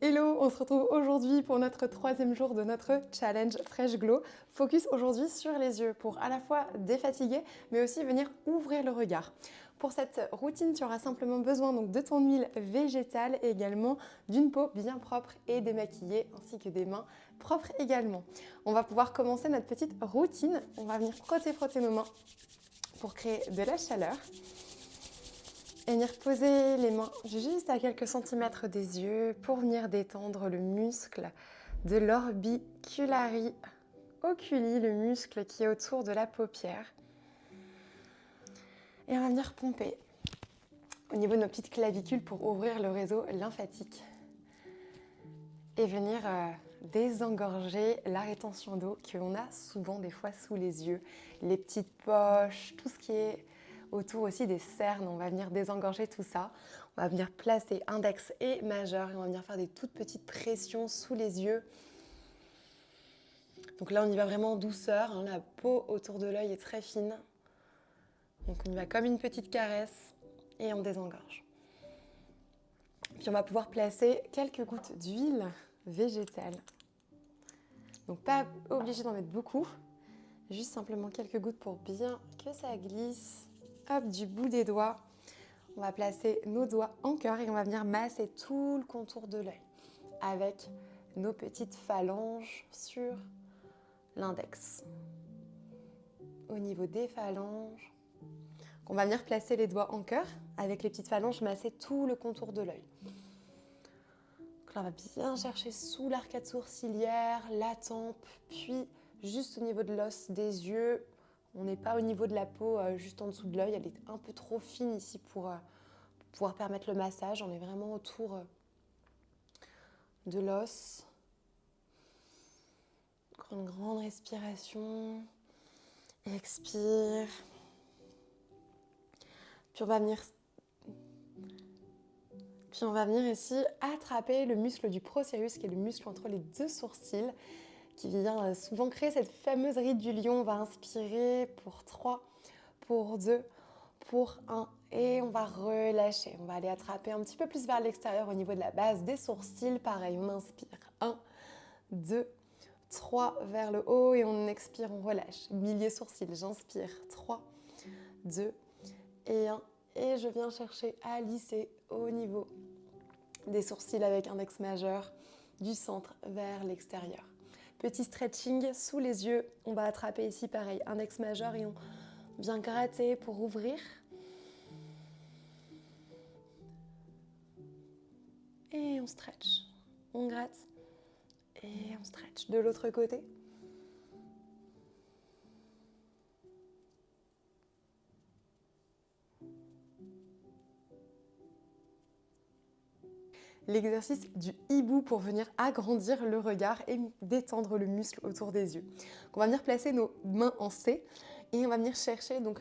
Hello, on se retrouve aujourd'hui pour notre troisième jour de notre challenge Fresh Glow. Focus aujourd'hui sur les yeux pour à la fois défatiguer mais aussi venir ouvrir le regard. Pour cette routine, tu auras simplement besoin donc de ton huile végétale et également d'une peau bien propre et démaquillée ainsi que des mains propres également. On va pouvoir commencer notre petite routine. On va venir frotter nos mains pour créer de la chaleur. Et venir poser les mains juste à quelques centimètres des yeux pour venir détendre le muscle de l'orbicularis oculi, le muscle qui est autour de la paupière. Et on va venir pomper au niveau de nos petites clavicules pour ouvrir le réseau lymphatique et venir désengorger la rétention d'eau qu'on a souvent des fois sous les yeux, les petites poches, tout ce qui est autour aussi des cernes. On va venir désengorger tout ça. On va venir placer index et majeur et on va venir faire des toutes petites pressions sous les yeux. Donc là, on y va vraiment en douceur. Hein. La peau autour de l'œil est très fine. Donc on y va comme une petite caresse et on désengorge. Puis on va pouvoir placer quelques gouttes d'huile végétale. Donc pas obligé d'en mettre beaucoup. Juste simplement quelques gouttes pour bien que ça glisse. Hop, du bout des doigts. On va placer nos doigts en cœur et on va venir masser tout le contour de l'œil avec nos petites phalanges sur l'index. Au niveau des phalanges, on va venir placer les doigts en cœur avec les petites phalanges, masser tout le contour de l'œil. Donc là, on va bien chercher sous l'arcade sourcilière, la tempe, puis juste au niveau de l'os des yeux. On n'est pas au niveau de la peau, juste en dessous de l'œil. Elle est un peu trop fine ici pour pouvoir permettre le massage. On est vraiment autour de l'os. Prends une grande respiration. Expire. Puis on va venir ici attraper le muscle du procérus, qui est le muscle entre les deux sourcils, qui vient souvent créer cette fameuse ride du lion. On va inspirer pour 3, pour 2, pour 1 et on va relâcher. On va aller attraper un petit peu plus vers l'extérieur au niveau de la base des sourcils. Pareil, on inspire 1, 2, 3 vers le haut et on expire, on relâche. Milieu sourcil, j'inspire 3, 2 et 1 et je viens chercher à lisser au niveau des sourcils avec index majeur du centre vers l'extérieur. Petit stretching sous les yeux, on va attraper ici pareil, index majeur et on vient gratter pour ouvrir. Et on stretch, on gratte et on stretch. De l'autre côté. L'exercice du hibou pour venir agrandir le regard et détendre le muscle autour des yeux. On va venir placer nos mains en C et on va venir chercher donc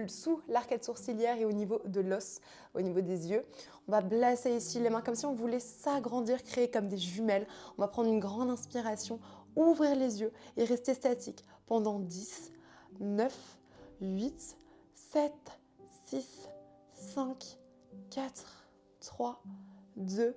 sous l'arcade sourcilière et au niveau de l'os, au niveau des yeux. On va placer ici les mains comme si on voulait s'agrandir, créer comme des jumelles. On va prendre une grande inspiration, ouvrir les yeux et rester statique pendant 10, 9, 8, 7, 6, 5, 4, 3, 2,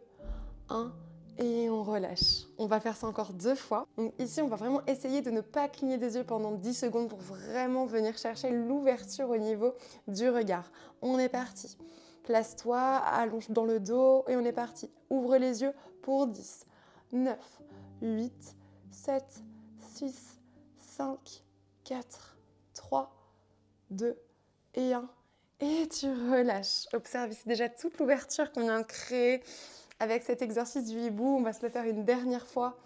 1 et on relâche. On va faire ça encore 2 fois. Donc ici, on va vraiment essayer de ne pas cligner des yeux pendant 10 secondes pour vraiment venir chercher l'ouverture au niveau du regard. On est parti. Place-toi, allonge dans le dos et on est parti. Ouvre les yeux pour 10, 9, 8, 7, 6, 5, 4, 3, 2 et 1. Et tu relâches. Observe ici déjà toute l'ouverture qu'on vient de créer avec cet exercice du hibou. On va se le faire une dernière fois.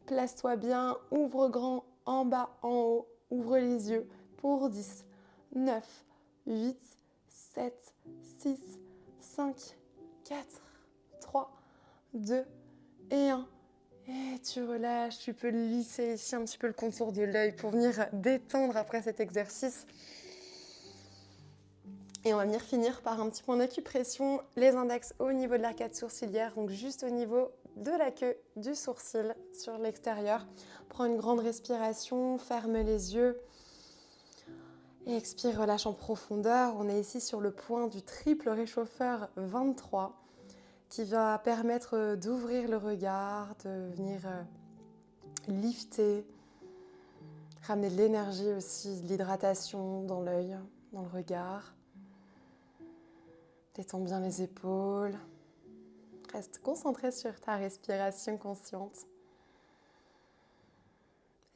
Place-toi bien, ouvre grand, en bas, en haut. Ouvre les yeux pour 10, 9, 8, 7, 6, 5, 4, 3, 2 et 1. Et tu relâches. Tu peux lisser ici un petit peu le contour de l'œil pour venir détendre après cet exercice. Et on va venir finir par un petit point d'acupression, les index au niveau de l'arcade sourcilière, donc juste au niveau de la queue du sourcil sur l'extérieur. Prends une grande respiration, ferme les yeux et expire, relâche en profondeur. On est ici sur le point du triple réchauffeur 23. qui va permettre d'ouvrir le regard, de venir lifter, ramener de l'énergie aussi, de l'hydratation dans l'œil, dans le regard. Détends bien les épaules. Reste concentré sur ta respiration consciente.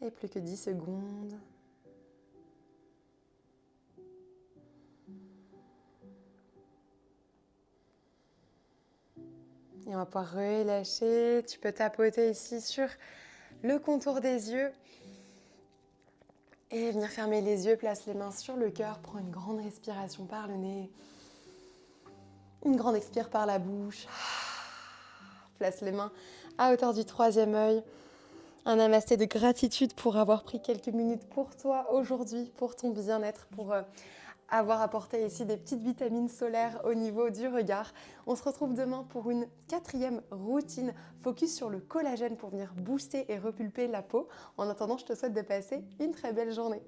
Et plus que 10 secondes. Et on va pouvoir relâcher. Tu peux tapoter ici sur le contour des yeux. Et venir fermer les yeux, place les mains sur le cœur. Prends une grande respiration par le nez. Une grande expire par la bouche. Place les mains à hauteur du troisième œil. Un namasté de gratitude pour avoir pris quelques minutes pour toi aujourd'hui, pour ton bien-être, pour avoir apporté ici des petites vitamines solaires au niveau du regard. On se retrouve demain pour une 4e routine focus sur le collagène pour venir booster et repulper la peau. En attendant, je te souhaite de passer une très belle journée.